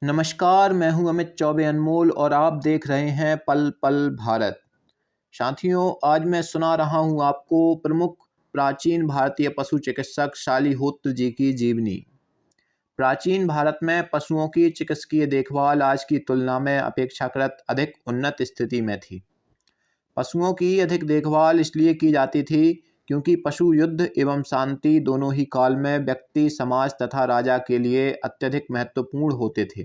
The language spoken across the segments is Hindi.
नमस्कार, मैं हूं अमित चौबे अनमोल और आप देख रहे हैं पल पल भारत। साथियों, आज मैं सुना रहा हूं आपको प्रमुख प्राचीन भारतीय पशु चिकित्सक शालिहोत्र जी की जीवनी। प्राचीन भारत में पशुओं की चिकित्सकीय देखभाल आज की तुलना में अपेक्षाकृत अधिक उन्नत स्थिति में थी। पशुओं की अधिक देखभाल इसलिए की जाती थी क्योंकि पशु युद्ध एवं शांति दोनों ही काल में व्यक्ति, समाज तथा राजा के लिए अत्यधिक महत्वपूर्ण होते थे।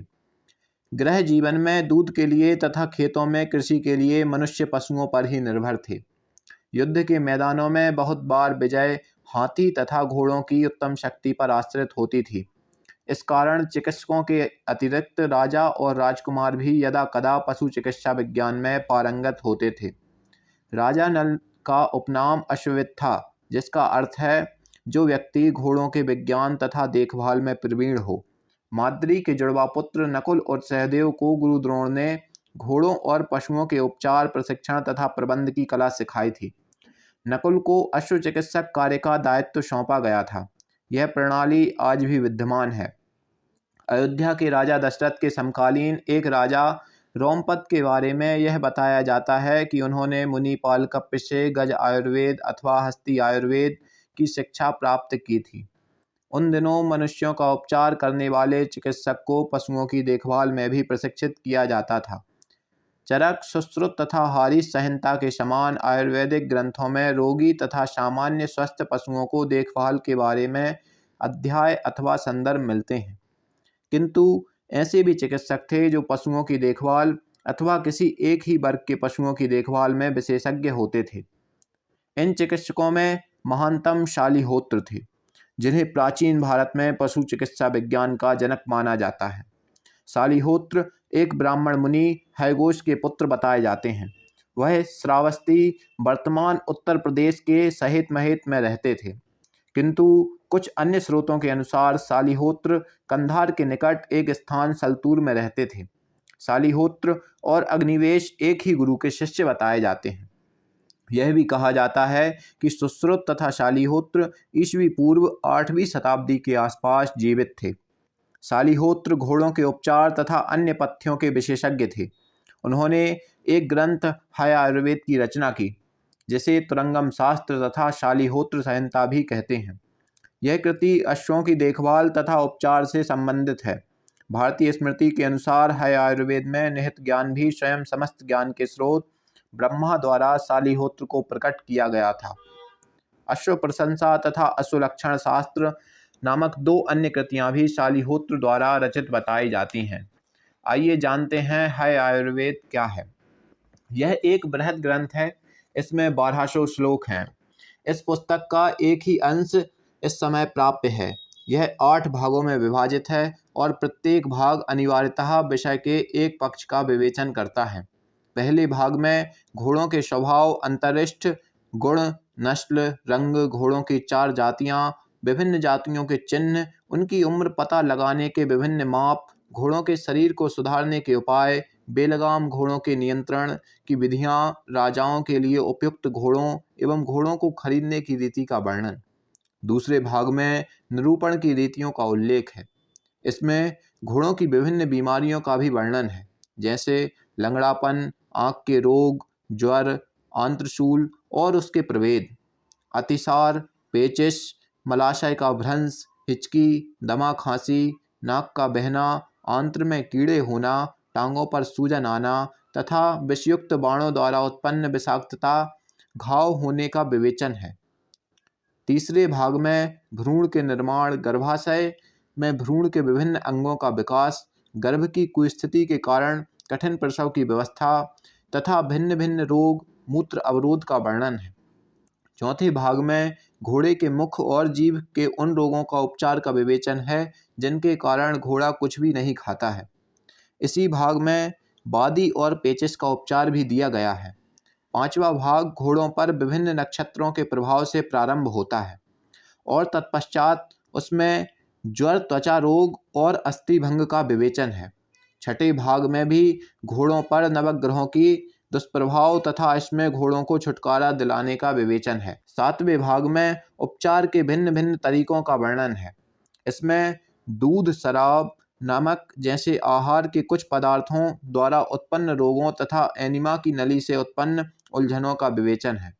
गृह जीवन में दूध के लिए तथा खेतों में कृषि के लिए मनुष्य पशुओं पर ही निर्भर थे। युद्ध के मैदानों में बहुत बार विजय हाथी तथा घोड़ों की उत्तम शक्ति पर आश्रित होती थी। इस कारण चिकित्सकों के अतिरिक्त राजा और राजकुमार भी यदा कदा पशु चिकित्सा विज्ञान में पारंगत होते थे। राजा नल का उपनाम अश्वत्थ था, जिसका अर्थ है जो व्यक्ति घोड़ों के विज्ञान तथा देखभाल में प्रवीण हो। माद्री के जुड़वा पुत्र नकुल और सहदेव को गुरु द्रोण ने घोड़ों और पशुओं के उपचार, प्रशिक्षण तथा प्रबंध की कला सिखाई थी। नकुल को अश्व चिकित्सक कार्य का दायित्व सौंपा गया था। यह प्रणाली आज भी विद्यमान है। अयोध्या के राजा दशरथ के समकालीन एक राजा रोमपद के बारे में यह बताया जाता है कि उन्होंने मुनिपाल कप्य से गज आयुर्वेद अथवा हस्ती आयुर्वेद की शिक्षा प्राप्त की थी। उन दिनों मनुष्यों का उपचार करने वाले चिकित्सक को पशुओं की देखभाल में भी प्रशिक्षित किया जाता था। चरक, सुश्रुत तथा हारीस संहिता के समान आयुर्वेदिक ग्रंथों में रोगी तथा सामान्य स्वस्थ पशुओं को देखभाल के बारे में अध्याय अथवा संदर्भ मिलते हैं। किंतु ऐसे भी चिकित्सक थे जो पशुओं की देखभाल अथवा किसी एक ही वर्ग के पशुओं की देखभाल में विशेषज्ञ होते थे। इन चिकित्सकों में महानतम शालिहोत्र थे, जिन्हें प्राचीन भारत में पशु चिकित्सा विज्ञान का जनक माना जाता है। शालिहोत्र एक ब्राह्मण मुनि हैगोश के पुत्र बताए जाते हैं। वह श्रावस्ती, वर्तमान उत्तर प्रदेश के सहित महित में रहते थे, किंतु कुछ अन्य स्रोतों के अनुसार शालिहोत्र कंधार के निकट एक स्थान सलतूर में रहते थे। शालिहोत्र और अग्निवेश एक ही गुरु के शिष्य बताए जाते हैं। यह भी कहा जाता है कि सुश्रुत तथा शालिहोत्र ईस्वी पूर्व 8वीं शताब्दी के आसपास जीवित थे। शालिहोत्र घोड़ों के उपचार तथा अन्य पथ्यों के विशेषज्ञ थे। उन्होंने एक ग्रंथ है आयुर्वेद की रचना की, जिसे तुरंगम शास्त्र तथा शालिहोत्र संहिता भी कहते हैं। यह कृति अश्वों की देखभाल तथा उपचार से संबंधित है। भारतीय स्मृति के अनुसार है आयुर्वेद में निहित ज्ञान भी स्वयं समस्त ज्ञान के स्रोत ब्रह्मा द्वारा शालिहोत्र को प्रकट किया गया था। अश्व प्रशंसा तथा अश्वलक्षण शास्त्र नामक दो अन्य कृतियां भी शालिहोत्र द्वारा रचित बताई जाती हैं। आइए जानते हैं है आयुर्वेद क्या है। यह एक बृहद ग्रंथ है। इसमें 1200 श्लोक हैं। इस पुस्तक का एक ही अंश इस समय प्राप्य है। यह 8 भागों में विभाजित है और प्रत्येक भाग अनिवार्यतः विषय के एक पक्ष का विवेचन करता है। पहले भाग में घोड़ों के स्वभाव, अंतरिष्ठ, गुण, नस्ल, रंग, घोड़ों की 4 जातियां, विभिन्न जातियों के चिन्ह, उनकी उम्र पता लगाने के विभिन्न माप, घोड़ों के शरीर को सुधारने के उपाय, बेलगाम घोड़ों के नियंत्रण की विधियां, राजाओं के लिए उपयुक्त घोड़ों एवं घोड़ों को खरीदने की रीति का वर्णन। दूसरे भाग में निरूपण की रीतियों का उल्लेख है। इसमें घोड़ों की विभिन्न बीमारियों का भी वर्णन है, जैसे लंगड़ापन, आँख के रोग, ज्वर, आंत्रशूल और उसके प्रभेद, अतिसार, पेचिश, मलाशय का भ्रंश, हिचकी, दमा, खांसी, नाक का बहना, आंत्र में कीड़े होना, टांगों पर सूजन आना तथा विषयुक्त बाणों द्वारा उत्पन्न विषाक्तता, घाव होने का विवेचन है। तीसरे भाग में भ्रूण के निर्माण, गर्भाशय में भ्रूण के विभिन्न अंगों का विकास, गर्भ की कुस्थिति के कारण कठिन प्रसव की व्यवस्था तथा भिन्न भिन्न रोग, मूत्र अवरोध का वर्णन है। चौथे भाग में घोड़े के मुख और जीभ के उन रोगों का उपचार का विवेचन है जिनके कारण घोड़ा कुछ भी नहीं खाता है। इसी भाग में बादी और पेचिश का उपचार भी दिया गया है। पांचवा भाग घोड़ों पर विभिन्न नक्षत्रों के प्रभाव से प्रारंभ होता है और तत्पश्चात उसमें ज्वर, त्वचा रोग और अस्थिभंग का विवेचन है। छठे भाग में भी घोड़ों पर नवग्रहों की दुष्प्रभाव तथा इसमें घोड़ों को छुटकारा दिलाने का विवेचन है। सातवें भाग में उपचार के भिन्न भिन्न तरीकों का वर्णन है। इसमें दूध, शराब, नमक जैसे आहार के कुछ पदार्थों द्वारा उत्पन्न रोगों तथा एनीमिया की नली से उत्पन्न उलझनों का विवेचन है।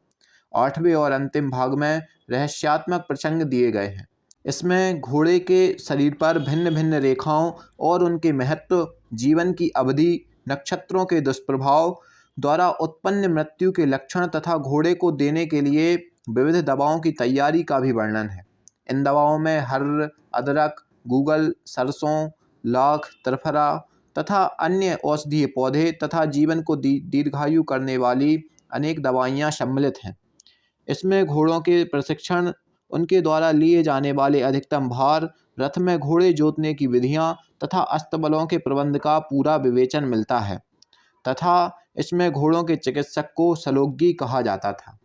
8वें और अंतिम भाग में रहस्यात्मक प्रसंग दिए गए हैं। इसमें घोड़े के शरीर पर भिन्न भिन्न रेखाओं और उनके महत्व, जीवन की अवधि, नक्षत्रों के दुष्प्रभाव द्वारा उत्पन्न मृत्यु के लक्षण तथा घोड़े को देने के लिए विविध दवाओं की तैयारी का भी वर्णन है। इन दवाओं में हर्र, अदरक, गूगल, सरसों, लाख, त्रिफला तथा अन्य औषधीय पौधे तथा जीवन को दीर्घायु करने वाली अनेक दवाइयाँ सम्मिलित हैं। इसमें घोड़ों के प्रशिक्षण, उनके द्वारा लिए जाने वाले अधिकतम भार, रथ में घोड़े जोतने की विधियाँ तथा अस्तबलों के प्रबंध का पूरा विवेचन मिलता है तथा इसमें घोड़ों के चिकित्सक को सलोग्गी कहा जाता था।